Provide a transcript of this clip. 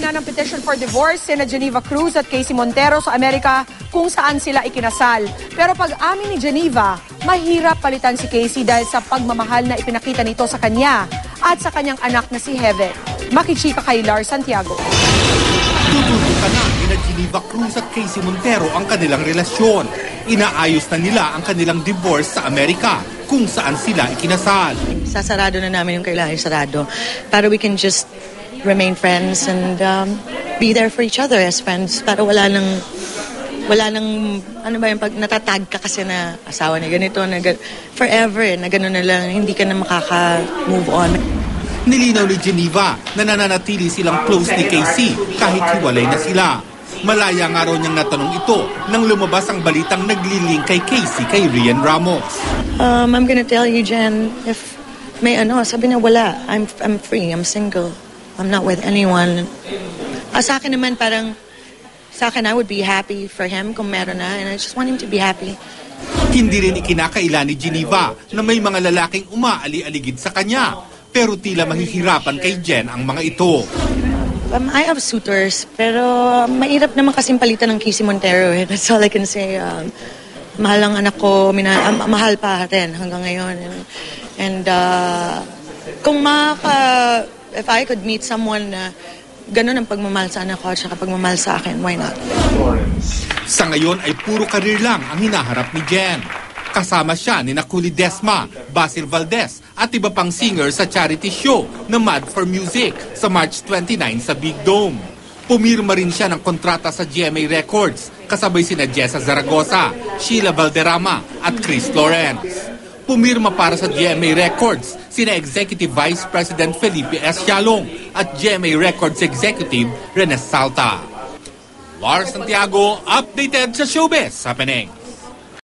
na ng petition for divorce sina Geneva Cruz at Casey Montero sa Amerika kung saan sila ikinasal. Pero pag-amin ni Geneva, mahirap palitan si Casey dahil sa pagmamahal na ipinakita nito sa kanya at sa kanyang anak na si Heaven. Makichika kay Lars Santiago. Tututukan na nina Geneva Cruz at Casey Montero ang kanilang relasyon. Inaayos na nila ang kanilang divorce sa Amerika kung saan sila ikinasal. Sasarado na namin yung kailangan sarado para we can just remain friends and be there for each other as friends para wala nang ano ba yung pag natatag ka kasi na asawa ni ganito na forever na gano'n na lang hindi ka na makaka-move on. Nilinaw ni Geneva na nananatili silang close ni Casey kahit hiwalay na sila. Malaya nga raw niyang natanong ito nang lumabas ang balitang naglilink kay Casey kay Rian Ramos. I'm gonna tell you, Jen, if may sabi niya wala. I'm free, I'm single. I'm not with anyone. Sa akin naman I would be happy for him kung meron na and I just want him to be happy. Hindi rin ikinakaila ni Geneva na may mga lalaking umaali-aligid sa kanya. Pero tila mahihirapan kay Jen ang mga ito. I have suitors, pero mahirap naman kasing palitan ng Casey Montero. That's all I can say. Mahal ang anak ko, mahal pa rin hanggang ngayon. And if I could meet someone na ganun ang pagmamahal sa anak ko at saka pagmamahal sa akin, why not? Sa ngayon ay puro karir lang ang hinaharap ni Jen. Kasama siya ni Nakuli Desma, Basil Valdez at iba pang singer sa charity show na Mad for Music sa March 29 sa Big Dome. Pumirma rin siya ng kontrata sa GMA Records kasabay sina Jessa Zaragoza, Sheila Valderrama at Chris Lawrence. Pumirma para sa GMA Records sina Executive Vice President Felipe S. Yalong at GMA Records Executive Rene Salta. Lars Santiago, updated sa Showbiz Happening.